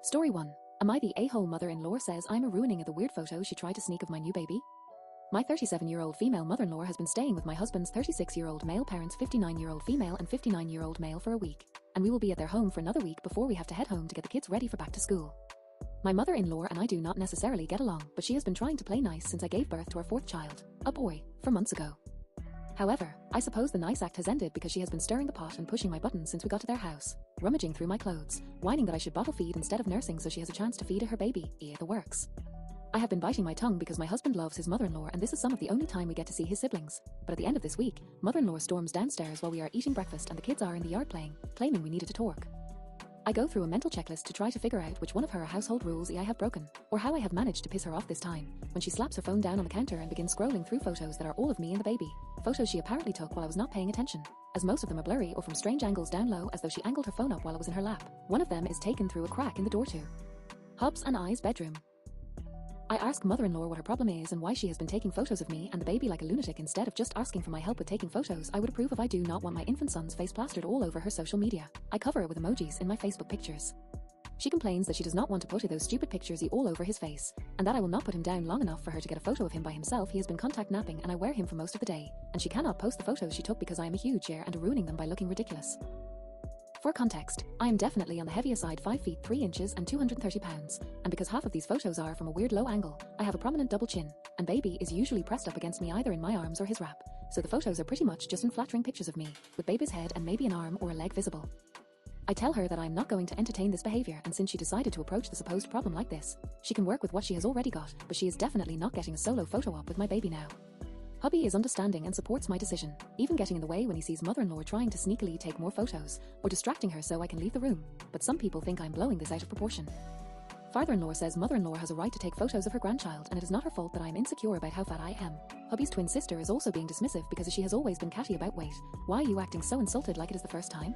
Story 1. Am I the a-hole mother-in-law says I'm a ruining of the weird photo she tried to sneak of my new baby? My 37-year-old female mother-in-law has been staying with my husband's 36-year-old male parents, 59-year-old female and 59-year-old male for a week, and we will be at their home for another week before we have to head home to get the kids ready for back to school. My mother-in-law and I do not necessarily get along, but she has been trying to play nice since I gave birth to our fourth child, a boy, 4 months ago. However, I suppose the nice act has ended because she has been stirring the pot and pushing my buttons since we got to their house, rummaging through my clothes, whining that I should bottle feed instead of nursing so she has a chance to feed her baby, the works. I have been biting my tongue because my husband loves his mother-in-law and this is some of the only time we get to see his siblings, but at the end of this week, mother-in-law storms downstairs while we are eating breakfast and the kids are in the yard playing, claiming we needed to talk. I go through a mental checklist to try to figure out which one of her household rules I have broken, or how I have managed to piss her off this time, when she slaps her phone down on the counter and begins scrolling through photos that are all of me and the baby, photos she apparently took while I was not paying attention, as most of them are blurry or from strange angles down low as though she angled her phone up while it was in her lap. One of them is taken through a crack in the door to Hubs and I's bedroom. I ask mother-in-law what her problem is and why she has been taking photos of me and the baby like a lunatic instead of just asking for my help with taking photos. I would approve if I do not want my infant son's face plastered all over her social media. I cover it with emojis in my Facebook pictures. She complains that she does not want to put those stupid pictures all over his face, and that I will not put him down long enough for her to get a photo of him by himself. He has been contact napping and I wear him for most of the day, and she cannot post the photos she took because I am a huge and ruining them by looking ridiculous. For context, I am definitely on the heavier side, 5 feet 3 inches and 230 pounds, and because half of these photos are from a weird low angle, I have a prominent double chin, and baby is usually pressed up against me either in my arms or his wrap, so the photos are pretty much just unflattering pictures of me, with baby's head and maybe an arm or a leg visible. I tell her that I am not going to entertain this behavior, and since she decided to approach the supposed problem like this, she can work with what she has already got, but she is definitely not getting a solo photo op with my baby now. Hubby is understanding and supports my decision, even getting in the way when he sees mother-in-law trying to sneakily take more photos, or distracting her so I can leave the room, but some people think I'm blowing this out of proportion. Father-in-law says mother-in-law has a right to take photos of her grandchild and it is not her fault that I am insecure about how fat I am. Hubby's twin sister is also being dismissive because she has always been catty about weight. Why are you acting so insulted like it is the first time?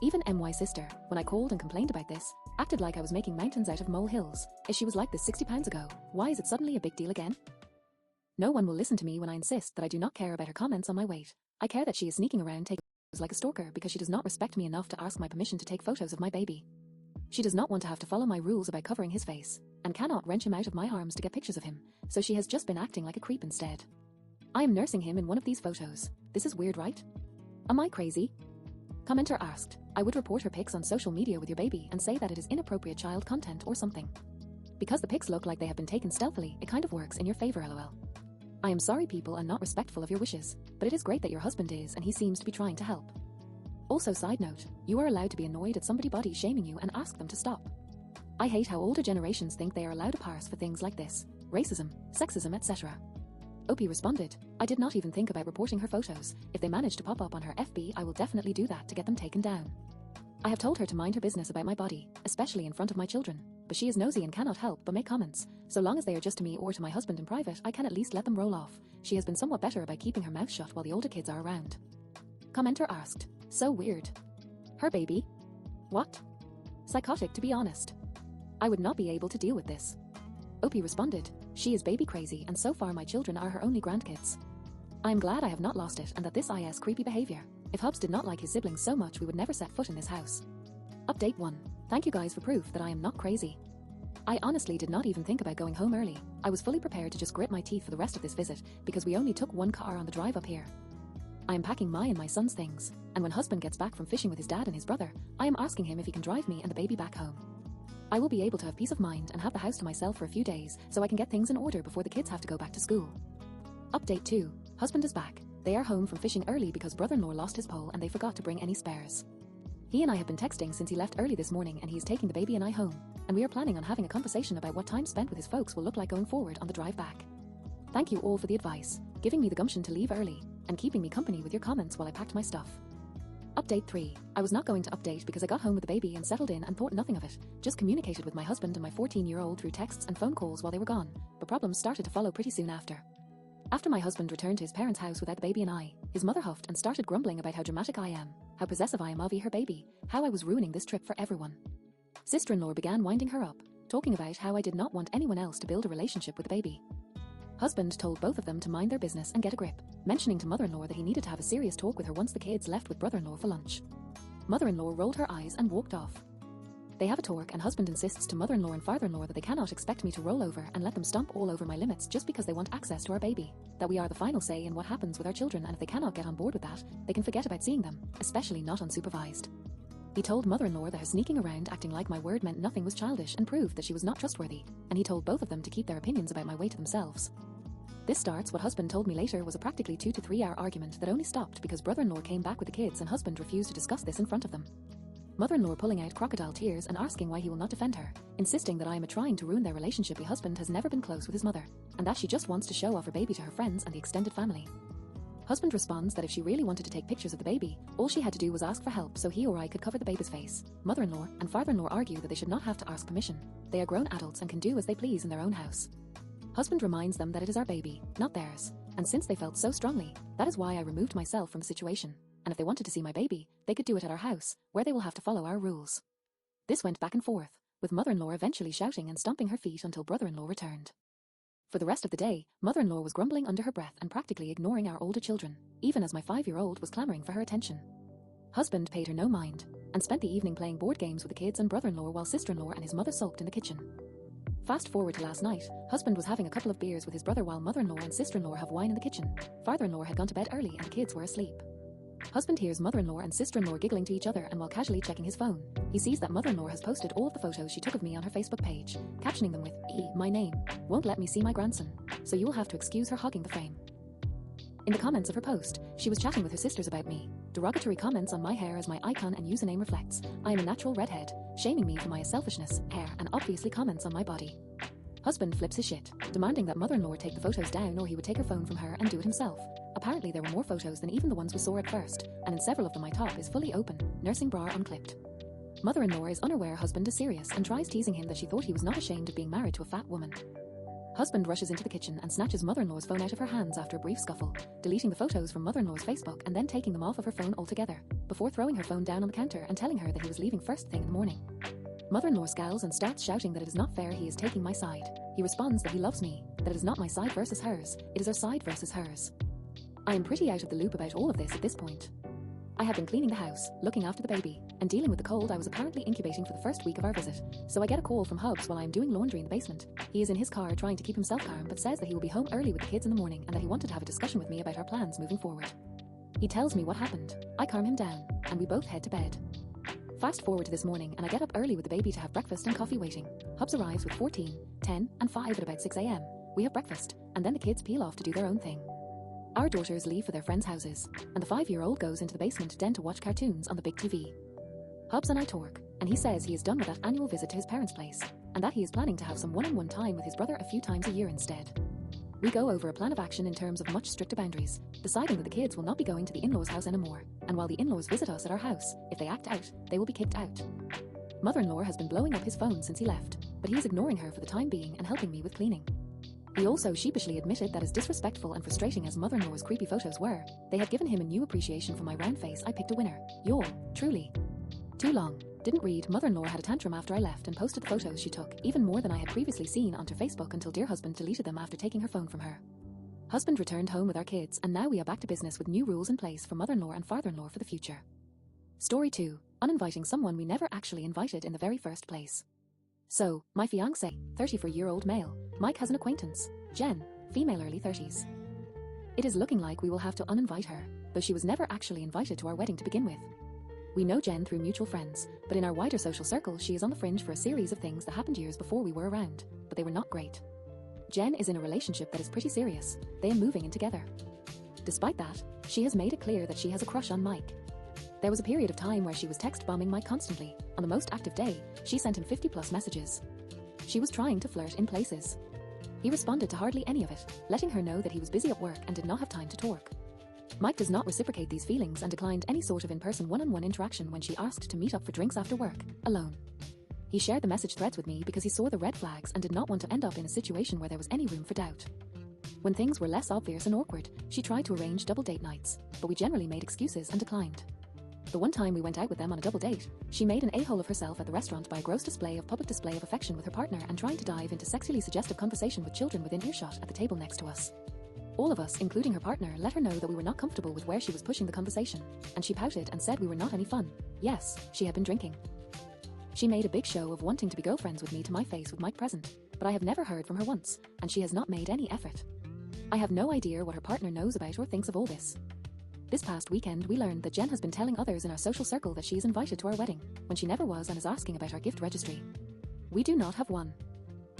Even my sister, when I called and complained about this, acted like I was making mountains out of molehills. She was like this 60 pounds ago. Why is it suddenly a big deal again? No one will listen to me when I insist that I do not care about her comments on my weight. I care that she is sneaking around taking photos like a stalker because she does not respect me enough to ask my permission to take photos of my baby. She does not want to have to follow my rules about covering his face, and cannot wrench him out of my arms to get pictures of him, so she has just been acting like a creep instead. I am nursing him in one of these photos. This is weird, right? Am I crazy? Commenter asked, I would report her pics on social media with your baby and say that it is inappropriate child content or something. Because the pics look like they have been taken stealthily, it kind of works in your favor, lol. I am sorry people are not respectful of your wishes, but it is great that your husband is and he seems to be trying to help. Also, side note, you are allowed to be annoyed at somebody body shaming you and ask them to stop. I hate how older generations think they are allowed to parse for things like this, racism, sexism, etc. Opie responded, I did not even think about reporting her photos. If they manage to pop up on her FB, I will definitely do that to get them taken down. I have told her to mind her business about my body, especially in front of my children, but she is nosy and cannot help but make comments. So long as they are just to me or to my husband in private, I can at least let them roll off. She has been somewhat better about keeping her mouth shut while the older kids are around. Commenter asked, so weird. Her baby? What? Psychotic, to be honest. I would not be able to deal with this. Opie responded, she is baby crazy and so far my children are her only grandkids. I am glad I have not lost it and that this is creepy behavior. If Hubs did not like his siblings so much we would never set foot in this house. Update 1. Thank you guys for proof that I am not crazy. I honestly did not even think about going home early. I was fully prepared to just grit my teeth for the rest of this visit because we only took one car on the drive up here. I am packing my and my son's things, and when husband gets back from fishing with his dad and his brother, I am asking him if he can drive me and the baby back home. I will be able to have peace of mind and have the house to myself for a few days so I can get things in order before the kids have to go back to school. Update 2. Husband is back. They are home from fishing early because brother-in-law lost his pole and they forgot to bring any spares. He and I have been texting since he left early this morning and he is taking the baby and I home, and we are planning on having a conversation about what time spent with his folks will look like going forward on the drive back. Thank you all for the advice, giving me the gumption to leave early, and keeping me company with your comments while I packed my stuff. Update 3. I was not going to update because I got home with the baby and settled in and thought nothing of it, just communicated with my husband and my 14-year-old through texts and phone calls while they were gone, but problems started to follow pretty soon after. After my husband returned to his parents' house without the baby and I, his mother huffed and started grumbling about how dramatic I am, how possessive I am of her baby, how I was ruining this trip for everyone. Sister-in-law began winding her up, talking about how I did not want anyone else to build a relationship with the baby. Husband told both of them to mind their business and get a grip, mentioning to mother-in-law that he needed to have a serious talk with her once the kids left with brother-in-law for lunch. Mother-in-law rolled her eyes and walked off. They have a talk and husband insists to mother-in-law and father-in-law that they cannot expect me to roll over and let them stomp all over my limits just because they want access to our baby, that we are the final say in what happens with our children, and if they cannot get on board with that, they can forget about seeing them, especially not unsupervised. He told mother-in-law that her sneaking around acting like my word meant nothing was childish and proved that she was not trustworthy, and he told both of them to keep their opinions about my way to themselves. This starts what husband told me later was a practically 2 to 3 hour argument that only stopped because brother-in-law came back with the kids and husband refused to discuss this in front of them. Mother-in-law pulling out crocodile tears and asking why he will not defend her, insisting that I am trying to ruin their relationship. The husband has never been close with his mother, and that she just wants to show off her baby to her friends and the extended family. Husband responds that if she really wanted to take pictures of the baby, all she had to do was ask for help so he or I could cover the baby's face. Mother-in-law and father-in-law argue that they should not have to ask permission. They are grown adults and can do as they please in their own house. Husband reminds them that it is our baby, not theirs, and since they felt so strongly, that is why I removed myself from the situation. And if they wanted to see my baby, they could do it at our house, where they will have to follow our rules. This went back and forth, with mother-in-law eventually shouting and stomping her feet until brother-in-law returned. For the rest of the day, mother-in-law was grumbling under her breath and practically ignoring our older children, even as my 5-year-old was clamoring for her attention. Husband paid her no mind, and spent the evening playing board games with the kids and brother-in-law while sister-in-law and his mother sulked in the kitchen. Fast forward to last night, husband was having a couple of beers with his brother while mother-in-law and sister-in-law have wine in the kitchen. Father-in-law had gone to bed early and the kids were asleep. Husband hears mother-in-law and sister-in-law giggling to each other, and while casually checking his phone, he sees that mother-in-law has posted all of the photos she took of me on her Facebook page, captioning them with, my name, won't let me see my grandson, so you will have to excuse her hogging the frame. In the comments of her post, she was chatting with her sisters about me. Derogatory comments on my hair as my icon and username reflects, I am a natural redhead, shaming me for my selfishness, hair, and obviously comments on my body. Husband flips his shit, demanding that mother-in-law take the photos down or he would take her phone from her and do it himself. Apparently there were more photos than even the ones we saw at first, and in several of them my top is fully open, nursing bra unclipped. Mother-in-law is unaware husband is serious and tries teasing him that she thought he was not ashamed of being married to a fat woman. Husband rushes into the kitchen and snatches mother-in-law's phone out of her hands after a brief scuffle, deleting the photos from mother-in-law's Facebook and then taking them off of her phone altogether, before throwing her phone down on the counter and telling her that he was leaving first thing in the morning. Mother-in-law scowls and starts shouting that it is not fair he is taking my side. He responds that he loves me, that it is not my side versus hers, it is our side versus hers. I am pretty out of the loop about all of this at this point. I have been cleaning the house, looking after the baby, and dealing with the cold I was apparently incubating for the first week of our visit, so I get a call from Hubs while I am doing laundry in the basement. He is in his car trying to keep himself calm but says that he will be home early with the kids in the morning and that he wanted to have a discussion with me about our plans moving forward. He tells me what happened, I calm him down, and we both head to bed. Fast forward to this morning and I get up early with the baby to have breakfast and coffee waiting. Hubs arrives with 14, 10, and 5 at about 6 a.m. We have breakfast, and then the kids peel off to do their own thing. Our daughters leave for their friends' houses, and the 5-year-old goes into the basement den to watch cartoons on the big TV. Hubs and I talk, and he says he is done with that annual visit to his parents' place, and that he is planning to have some one-on-one time with his brother a few times a year instead. We go over a plan of action in terms of much stricter boundaries, deciding that the kids will not be going to the in-laws' house anymore, and while the in-laws visit us at our house, if they act out, they will be kicked out. Mother-in-law has been blowing up his phone since he left, but he is ignoring her for the time being and helping me with cleaning. He also sheepishly admitted that as disrespectful and frustrating as mother-in-law's creepy photos were, they had given him a new appreciation for my round face. I picked a winner. You're, truly. Too long. Didn't read. Mother-in-law had a tantrum after I left and posted the photos she took, even more than I had previously seen onto Facebook until dear husband deleted them after taking her phone from her. Husband returned home with our kids and now we are back to business with new rules in place for mother-in-law and father-in-law for the future. Story 2. Uninviting someone we never actually invited in the very first place. So, my fiancé, 34-year-old male, Mike has an acquaintance, Jen, female early 30s. It is looking like we will have to uninvite her, though she was never actually invited to our wedding to begin with. We know Jen through mutual friends, but in our wider social circle she is on the fringe for a series of things that happened years before we were around, but they were not great. Jen is in a relationship that is pretty serious, they are moving in together. Despite that, she has made it clear that she has a crush on Mike. There was a period of time where she was text bombing Mike constantly. On the most active day, she sent him 50+ messages. She was trying to flirt in places. He responded to hardly any of it, letting her know that he was busy at work and did not have time to talk. Mike does not reciprocate these feelings and declined any sort of in-person one-on-one interaction when she asked to meet up for drinks after work, alone. He shared the message threads with me because he saw the red flags and did not want to end up in a situation where there was any room for doubt. When things were less obvious and awkward, she tried to arrange double date nights, but we generally made excuses and declined. The one time we went out with them on a double date, she made an a-hole of herself at the restaurant by a gross public display of affection with her partner and trying to dive into sexually suggestive conversation with children within earshot at the table next to us. All of us, including her partner, let her know that we were not comfortable with where she was pushing the conversation, and she pouted and said we were not any fun. Yes, she had been drinking. She made a big show of wanting to be girlfriends with me to my face with Mike present, but I have never heard from her once, and she has not made any effort. I have no idea what her partner knows about or thinks of all this. This past weekend we learned that Jen has been telling others in our social circle that she is invited to our wedding, when she never was, and is asking about our gift registry. We do not have one.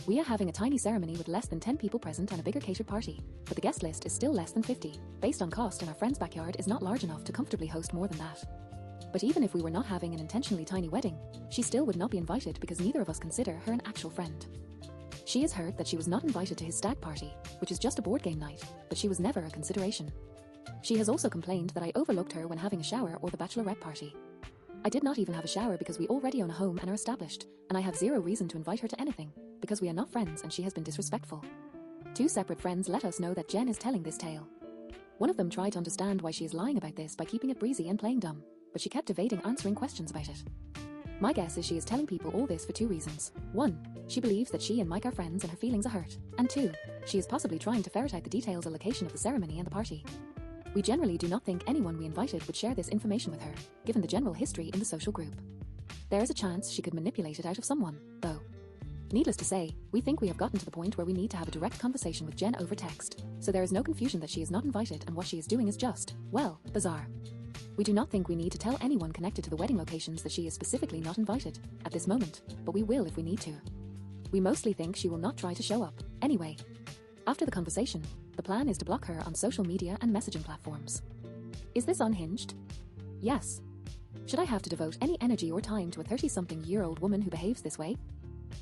We are having a tiny ceremony with less than 10 people present and a bigger catered party, but the guest list is still less than 50, based on cost, and our friend's backyard is not large enough to comfortably host more than that. But even if we were not having an intentionally tiny wedding, she still would not be invited because neither of us consider her an actual friend. She is hurt that she was not invited to his stag party, which is just a board game night, but she was never a consideration. She has also complained that I overlooked her when having a shower or the bachelorette party. I did not even have a shower because we already own a home and are established, and I have zero reason to invite her to anything, because we are not friends and she has been disrespectful. 2 separate friends let us know that Jen is telling this tale. One of them tried to understand why she is lying about this by keeping it breezy and playing dumb, but she kept evading answering questions about it. My guess is she is telling people all this for 2 reasons. 1, she believes that she and Mike are friends and her feelings are hurt, and 2, she is possibly trying to ferret out the details and location of the ceremony and the party. We generally do not think anyone we invited would share this information with her, given the general history in the social group. There is a chance she could manipulate it out of someone, though. Needless to say, we think we have gotten to the point where we need to have a direct conversation with Jen over text, so there is no confusion that she is not invited and what she is doing is just, well, bizarre. We do not think we need to tell anyone connected to the wedding locations that she is specifically not invited, at this moment, but we will if we need to. We mostly think she will not try to show up, anyway. After the conversation, the plan is to block her on social media and messaging platforms. Is this unhinged? Yes. Should I have to devote any energy or time to a 30-something-year-old woman who behaves this way?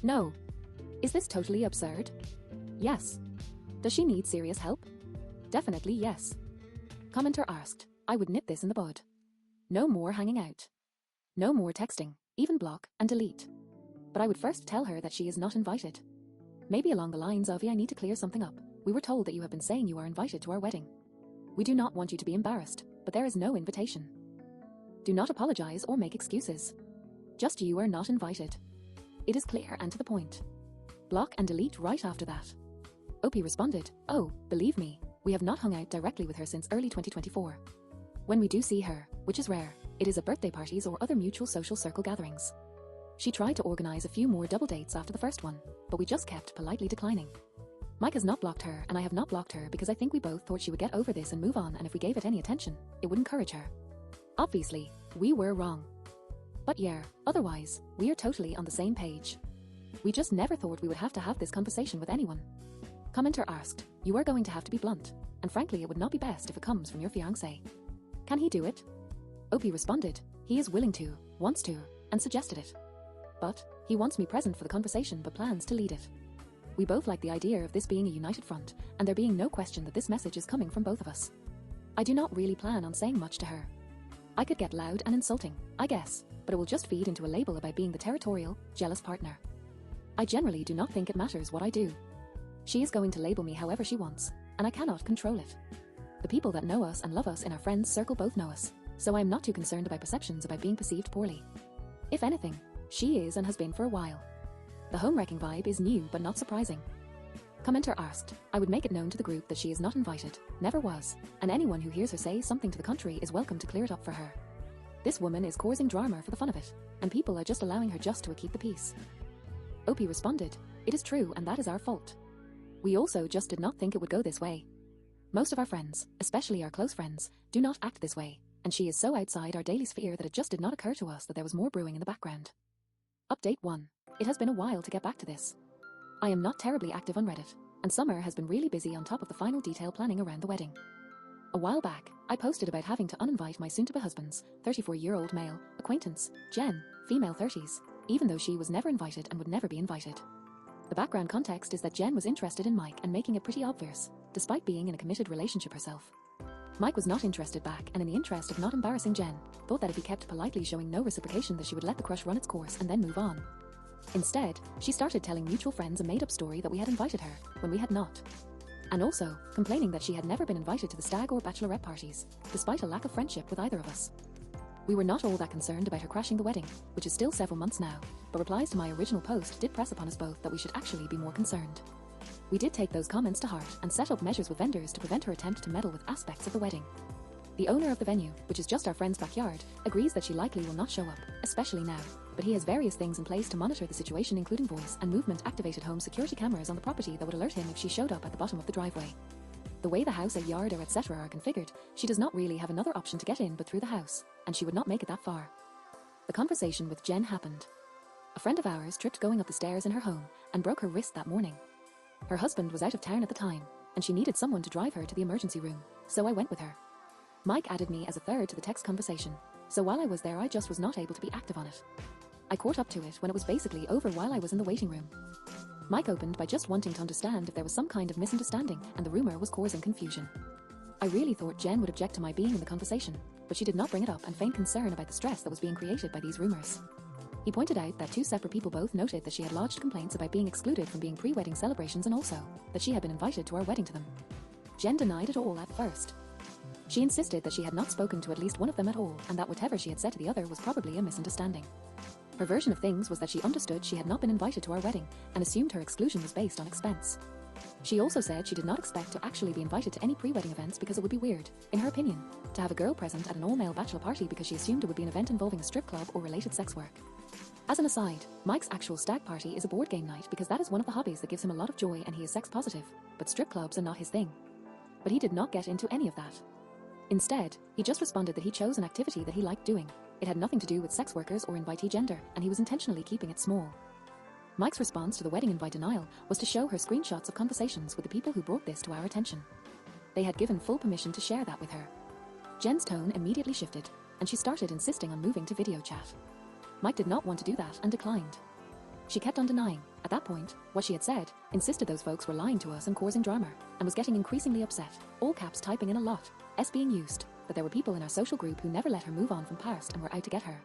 No. Is this totally absurd? Yes. Does she need serious help? Definitely yes. Commenter asked, I would nip this in the bud. No more hanging out. No more texting, even block and delete. But I would first tell her that she is not invited. Maybe along the lines of, I need to clear something up. We were told that you have been saying you are invited to our wedding. We do not want you to be embarrassed, but there is no invitation. Do not apologize or make excuses. Just you are not invited. It is clear and to the point. Block and delete right after that. Opie responded, oh, believe me, we have not hung out directly with her since early 2024. When we do see her, which is rare, it is at birthday parties or other mutual social circle gatherings. She tried to organize a few more double dates after the first one, but we just kept politely declining. Mike has not blocked her and I have not blocked her because I think we both thought she would get over this and move on, and if we gave it any attention, it would encourage her. Obviously, we were wrong. But yeah, otherwise, we are totally on the same page. We just never thought we would have to have this conversation with anyone. Commenter asked, you are going to have to be blunt, and frankly it would not be best if it comes from your fiancé. Can he do it? Opie responded, he is willing to, wants to, and suggested it. But, he wants me present for the conversation but plans to lead it. We both like the idea of this being a united front, and there being no question that this message is coming from both of us. I do not really plan on saying much to her. I could get loud and insulting, I guess, but it will just feed into a label about being the territorial, jealous partner. I generally do not think it matters what I do. She is going to label me however she wants, and I cannot control it. The people that know us and love us in our friends circle both know us, so I am not too concerned about perceptions about being perceived poorly. If anything, she is and has been for a while. The home-wrecking vibe is new but not surprising. Commenter asked, I would make it known to the group that she is not invited, never was, and anyone who hears her say something to the contrary is welcome to clear it up for her. This woman is causing drama for the fun of it, and people are just allowing her just to keep the peace. Opie responded, it is true and that is our fault. We also just did not think it would go this way. Most of our friends, especially our close friends, do not act this way, and she is so outside our daily sphere that it just did not occur to us that there was more brewing in the background. Update 1. It has been a while to get back to this. I am not terribly active on Reddit, and summer has been really busy on top of the final detail planning around the wedding. A while back, I posted about having to uninvite my soon-to-be husband's 34-year-old male acquaintance, Jen, female 30s, even though she was never invited and would never be invited. The background context is that Jen was interested in Mike and making it pretty obvious, despite being in a committed relationship herself. Mike was not interested back, and in the interest of not embarrassing Jen, thought that if he kept politely showing no reciprocation that she would let the crush run its course and then move on. Instead, she started telling mutual friends a made-up story that we had invited her, when we had not. And also, complaining that she had never been invited to the stag or bachelorette parties, despite a lack of friendship with either of us. We were not all that concerned about her crashing the wedding, which is still several months now, but replies to my original post did press upon us both that we should actually be more concerned. We did take those comments to heart and set up measures with vendors to prevent her attempt to meddle with aspects of the wedding. The owner of the venue, which is just our friend's backyard, agrees that she likely will not show up, especially now, but he has various things in place to monitor the situation, including voice and movement activated home security cameras on the property that would alert him if she showed up at the bottom of the driveway. The way the house, a yard or etc. are configured, she does not really have another option to get in but through the house, and she would not make it that far. The conversation with Jen happened. A friend of ours tripped going up the stairs in her home and broke her wrist that morning. Her husband was out of town at the time, and she needed someone to drive her to the emergency room, so I went with her. Mike added me as a third to the text conversation, so while I was there I just was not able to be active on it. I caught up to it when it was basically over while I was in the waiting room. Mike opened by just wanting to understand if there was some kind of misunderstanding and the rumor was causing confusion. I really thought Jen would object to my being in the conversation, but she did not bring it up and feigned concern about the stress that was being created by these rumors. He pointed out that two separate people both noted that she had lodged complaints about being excluded from being pre-wedding celebrations and also that she had been invited to our wedding to them. Jen denied it all at first. She insisted that she had not spoken to at least one of them at all and that whatever she had said to the other was probably a misunderstanding. Her version of things was that she understood she had not been invited to our wedding and assumed her exclusion was based on expense. She also said she did not expect to actually be invited to any pre-wedding events because it would be weird, in her opinion, to have a girl present at an all-male bachelor party because she assumed it would be an event involving a strip club or related sex work. As an aside, Mike's actual stag party is a board game night because that is one of the hobbies that gives him a lot of joy and he is sex positive, but strip clubs are not his thing. But he did not get into any of that. Instead, he just responded that he chose an activity that he liked doing. It had nothing to do with sex workers or invitee gender, and he was intentionally keeping it small. Mike's response to the wedding invite denial was to show her screenshots of conversations with the people who brought this to our attention. They had given full permission to share that with her. Jen's tone immediately shifted, and she started insisting on moving to video chat. Mike did not want to do that and declined. She kept on denying, at that point, what she had said, insisted those folks were lying to us and causing drama, and was getting increasingly upset, all caps typing in a lot, S being used, that there were people in our social group who never let her move on from past and were out to get her.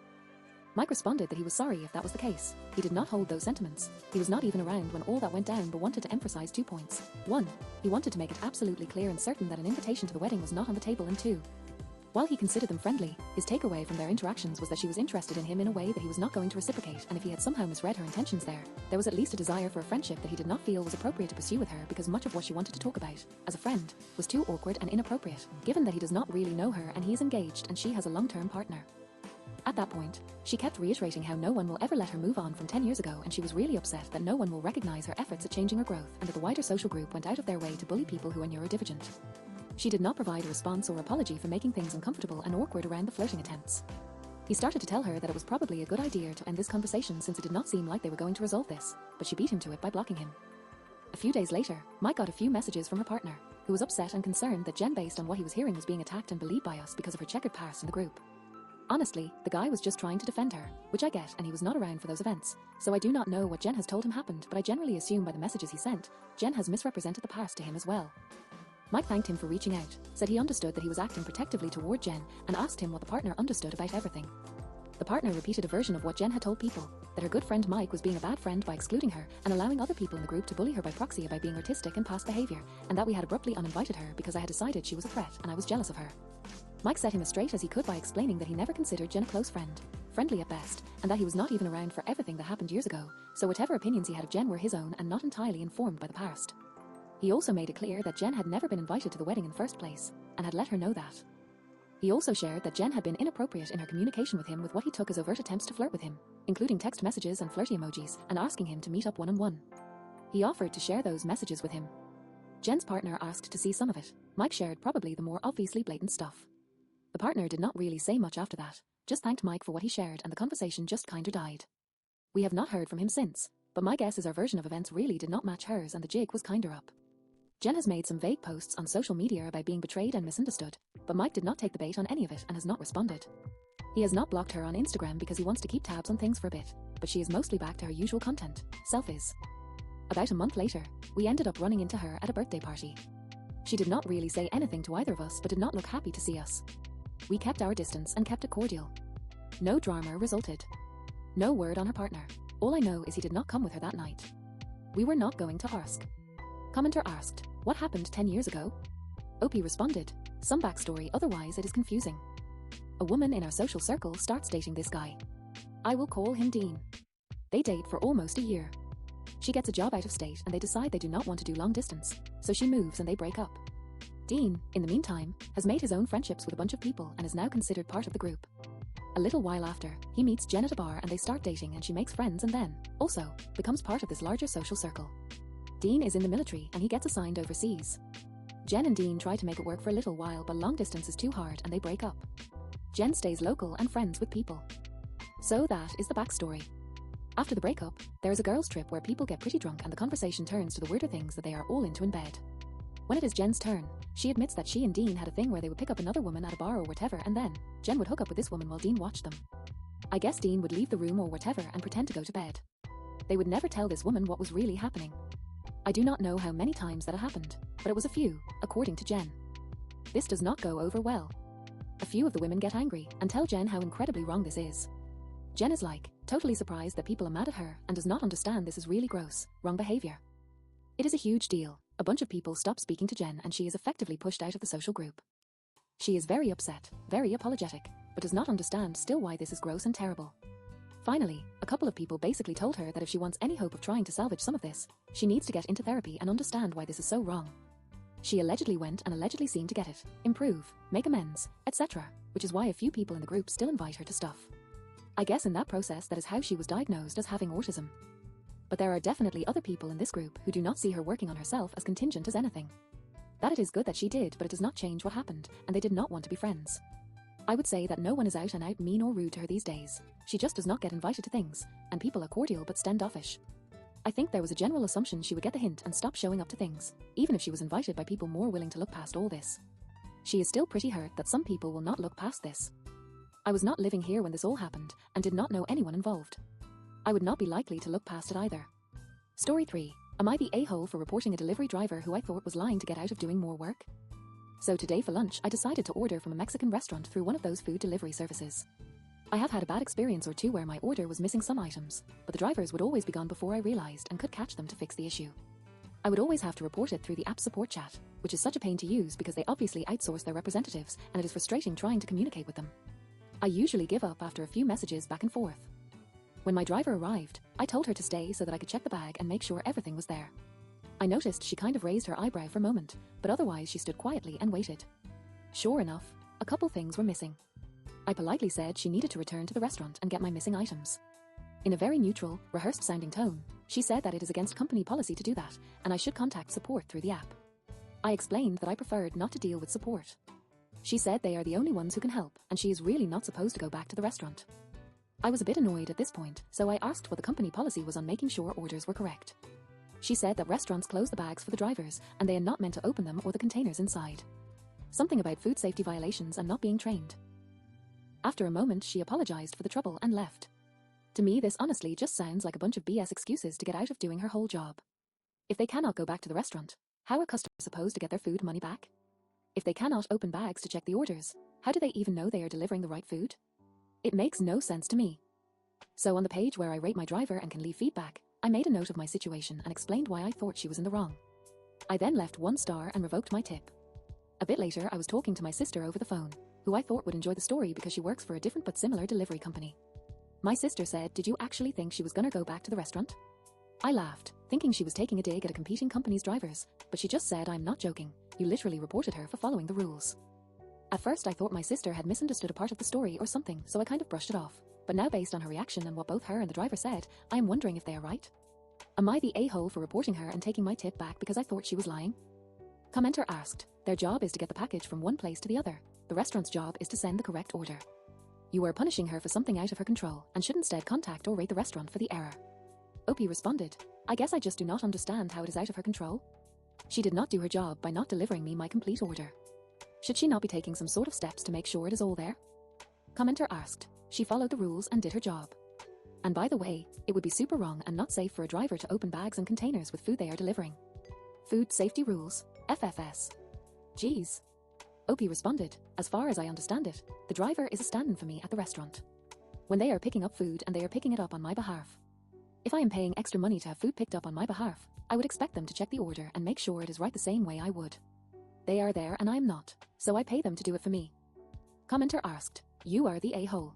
Mike responded that he was sorry if that was the case. He did not hold those sentiments. He was not even around when all that went down but wanted to emphasize 2 points. 1. He wanted to make it absolutely clear and certain that an invitation to the wedding was not on the table, and 2. While he considered them friendly, his takeaway from their interactions was that she was interested in him in a way that he was not going to reciprocate, and if he had somehow misread her intentions there was at least a desire for a friendship that he did not feel was appropriate to pursue with her because much of what she wanted to talk about, as a friend, was too awkward and inappropriate, given that he does not really know her and he is engaged and she has a long-term partner. At that point, she kept reiterating how no one will ever let her move on from 10 years ago, and she was really upset that no one will recognize her efforts at changing her growth and that the wider social group went out of their way to bully people who are neurodivergent. She did not provide a response or apology for making things uncomfortable and awkward around the flirting attempts. He started to tell her that it was probably a good idea to end this conversation since it did not seem like they were going to resolve this, but she beat him to it by blocking him. A few days later, Mike got a few messages from her partner, who was upset and concerned that Jen, based on what he was hearing, was being attacked and bullied by us because of her checkered past in the group. Honestly, the guy was just trying to defend her, which I get, and he was not around for those events, so I do not know what Jen has told him happened, but I generally assume by the messages he sent, Jen has misrepresented the past to him as well. Mike thanked him for reaching out, said he understood that he was acting protectively toward Jen, and asked him what the partner understood about everything. The partner repeated a version of what Jen had told people, that her good friend Mike was being a bad friend by excluding her and allowing other people in the group to bully her by proxy about being artistic and past behavior, and that we had abruptly uninvited her because I had decided she was a threat and I was jealous of her. Mike set him as straight as he could by explaining that he never considered Jen a close friend, friendly at best, and that he was not even around for everything that happened years ago, so whatever opinions he had of Jen were his own and not entirely informed by the past. He also made it clear that Jen had never been invited to the wedding in the first place, and had let her know that. He also shared that Jen had been inappropriate in her communication with him with what he took as overt attempts to flirt with him, including text messages and flirty emojis, and asking him to meet up one-on-one. He offered to share those messages with him. Jen's partner asked to see some of it. Mike shared probably the more obviously blatant stuff. The partner did not really say much after that, just thanked Mike for what he shared, and the conversation just kinda died. We have not heard from him since, but my guess is our version of events really did not match hers and the jig was kinda up. Jen has made some vague posts on social media about being betrayed and misunderstood, but Mike did not take the bait on any of it and has not responded. He has not blocked her on Instagram because he wants to keep tabs on things for a bit, but she is mostly back to her usual content, selfies. About a month later, we ended up running into her at a birthday party. She did not really say anything to either of us but did not look happy to see us. We kept our distance and kept it cordial. No drama resulted. No word on her partner. All I know is he did not come with her that night. We were not going to ask. Commenter asked, "What happened 10 years ago?" OP responded, "Some backstory, otherwise it is confusing." A woman in our social circle starts dating this guy. I will call him Dean. They date for almost a year. She gets a job out of state and they decide they do not want to do long distance, so she moves and they break up. Dean, in the meantime, has made his own friendships with a bunch of people and is now considered part of the group. A little while after, he meets Jen at a bar and they start dating and she makes friends and then, also, becomes part of this larger social circle. Dean is in the military and he gets assigned overseas. Jen and Dean try to make it work for a little while but long distance is too hard and they break up. Jen stays local and friends with people. So that is the backstory. After the breakup, there is a girls' trip where people get pretty drunk and the conversation turns to the weirder things that they are all into in bed. When it is Jen's turn, she admits that she and Dean had a thing where they would pick up another woman at a bar or whatever and then, Jen would hook up with this woman while Dean watched them. I guess Dean would leave the room or whatever and pretend to go to bed. They would never tell this woman what was really happening. I do not know how many times that it happened, but it was a few, according to Jen. This does not go over well. A few of the women get angry and tell Jen how incredibly wrong this is. Jen is like, totally surprised that people are mad at her and does not understand this is really gross, wrong behavior. It is a huge deal. A bunch of people stop speaking to Jen and she is effectively pushed out of the social group. She is very upset, very apologetic, but does not understand still why this is gross and terrible. Finally, a couple of people basically told her that if she wants any hope of trying to salvage some of this, she needs to get into therapy and understand why this is so wrong. She allegedly went and allegedly seemed to get it, improve, make amends, etc., which is why a few people in the group still invite her to stuff. I guess in that process that is how she was diagnosed as having autism. But there are definitely other people in this group who do not see her working on herself as contingent as anything. That it is good that she did, but it does not change what happened, and they did not want to be friends. I would say that no one is out and out mean or rude to her these days. She just does not get invited to things, and people are cordial but standoffish. I think there was a general assumption she would get the hint and stop showing up to things, even if she was invited by people more willing to look past all this. She is still pretty hurt that some people will not look past this. I was not living here when this all happened, and did not know anyone involved. I would not be likely to look past it either. Story 3. Am I the a-hole for reporting a delivery driver who I thought was lying to get out of doing more work? So today for lunch I decided to order from a Mexican restaurant through one of those food delivery services. I have had a bad experience or two where my order was missing some items, but the drivers would always be gone before I realized and could catch them to fix the issue. I would always have to report it through the app support chat, which is such a pain to use because they obviously outsource their representatives and it is frustrating trying to communicate with them. I usually give up after a few messages back and forth. When my driver arrived, I told her to stay so that I could check the bag and make sure everything was there. I noticed she kind of raised her eyebrow for a moment, but otherwise she stood quietly and waited. Sure enough, a couple things were missing. I politely said she needed to return to the restaurant and get my missing items. In a very neutral, rehearsed-sounding tone, she said that it is against company policy to do that, and I should contact support through the app. I explained that I preferred not to deal with support. She said they are the only ones who can help, and she is really not supposed to go back to the restaurant. I was a bit annoyed at this point, so I asked what the company policy was on making sure orders were correct. She said that restaurants close the bags for the drivers, and they are not meant to open them or the containers inside. Something about food safety violations and not being trained. After a moment, she apologized for the trouble and left. To me, this honestly just sounds like a bunch of BS excuses to get out of doing her whole job. If they cannot go back to the restaurant, how are customers supposed to get their food money back? If they cannot open bags to check the orders, how do they even know they are delivering the right food? It makes no sense to me. So on the page where I rate my driver and can leave feedback, I made a note of my situation and explained why I thought she was in the wrong. I then left 1 star and revoked my tip. A bit later, I was talking to my sister over the phone, who I thought would enjoy the story because she works for a different but similar delivery company. My sister said, "Did you actually think she was gonna go back to the restaurant?" I laughed, thinking she was taking a dig at a competing company's drivers, but she just said, "I'm not joking, you literally reported her for following the rules." At first I thought my sister had misunderstood a part of the story or something, so I kind of brushed it off, but now based on her reaction and what both her and the driver said, I am wondering if they are right. Am I the a-hole for reporting her and taking my tip back because I thought she was lying? Commenter asked, "Their job is to get the package from one place to the other. The restaurant's job is to send the correct order. You are punishing her for something out of her control and should instead contact or rate the restaurant for the error." Opie responded, "I guess I just do not understand how it is out of her control. She did not do her job by not delivering me my complete order. Should she not be taking some sort of steps to make sure it is all there?" Commenter asked, "She followed the rules and did her job. And by the way, it would be super wrong and not safe for a driver to open bags and containers with food they are delivering. Food safety rules, FFS. Geez." Opie responded, "As far as I understand it, the driver is a stand-in for me at the restaurant. When they are picking up food and they are picking it up on my behalf. If I am paying extra money to have food picked up on my behalf, I would expect them to check the order and make sure it is right the same way I would. They are there and I am not, so I pay them to do it for me." Commenter asked, "You are the a-hole.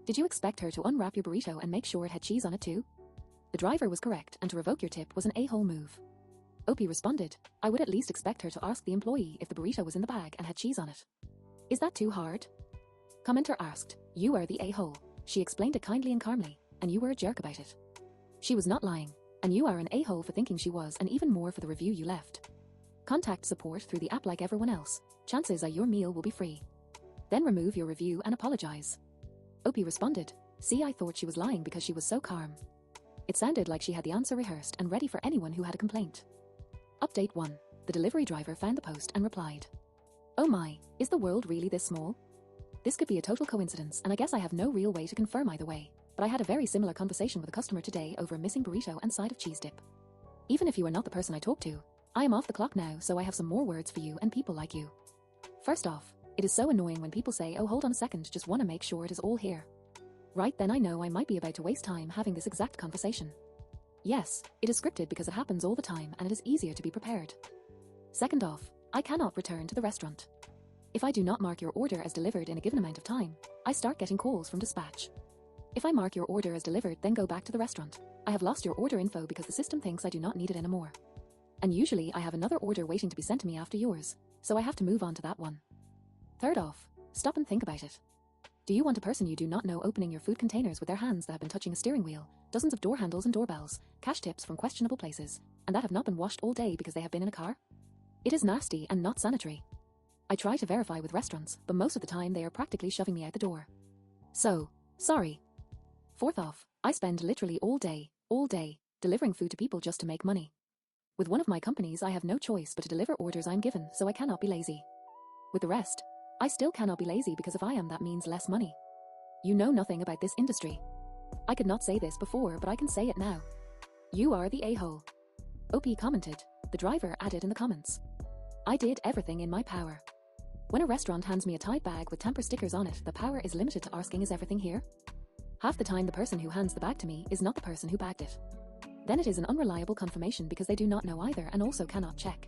Did you expect her to unwrap your burrito and make sure it had cheese on it too?" The driver was correct, and to revoke your tip was an a-hole move. Opie responded, "I would at least expect her to ask the employee if the burrito was in the bag and had cheese on it. Is that too hard?" Commenter asked, "You are the a-hole." She explained it kindly and calmly, and you were a jerk about it. She was not lying, and you are an a-hole for thinking she was, and even more for the review you left. Contact support through the app like everyone else. Chances are your meal will be free. Then remove your review and apologize. Opie responded, "See, I thought she was lying because she was so calm." It sounded like she had the answer rehearsed and ready for anyone who had a complaint. Update 1. The delivery driver found the post and replied, "Oh my, is the world really this small? This could be a total coincidence, and I guess I have no real way to confirm either way, but I had a very similar conversation with a customer today over a missing burrito and side of cheese dip. Even if you are not the person I talked to, I am off the clock now, so I have some more words for you and people like you. First off, it is so annoying when people say, 'Oh, hold on a second, just want to make sure it is all here.' Right then I know I might be about to waste time having this exact conversation. Yes, it is scripted because it happens all the time and it is easier to be prepared. Second off, I cannot return to the restaurant. If I do not mark your order as delivered in a given amount of time, I start getting calls from dispatch. If I mark your order as delivered then go back to the restaurant, I have lost your order info because the system thinks I do not need it anymore. And usually I have another order waiting to be sent to me after yours, so I have to move on to that one. Third off, stop and think about it. Do you want a person you do not know opening your food containers with their hands that have been touching a steering wheel, dozens of door handles and doorbells, cash tips from questionable places, and that have not been washed all day because they have been in a car? It is nasty and not sanitary. I try to verify with restaurants, but most of the time they are practically shoving me out the door. So, sorry. Fourth off, I spend literally all day, delivering food to people just to make money. With one of my companies I have no choice but to deliver orders I'm given, so I cannot be lazy. With the rest, I still cannot be lazy because if I am, that means less money. You know nothing about this industry. I could not say this before, but I can say it now. You are the a-hole." OP commented. The driver added in the comments, "I did everything in my power. When a restaurant hands me a Tide bag with tamper stickers on it, the power is limited to asking, is everything here? Half the time the person who hands the bag to me is not the person who bagged it. Then it is an unreliable confirmation because they do not know either and also cannot check.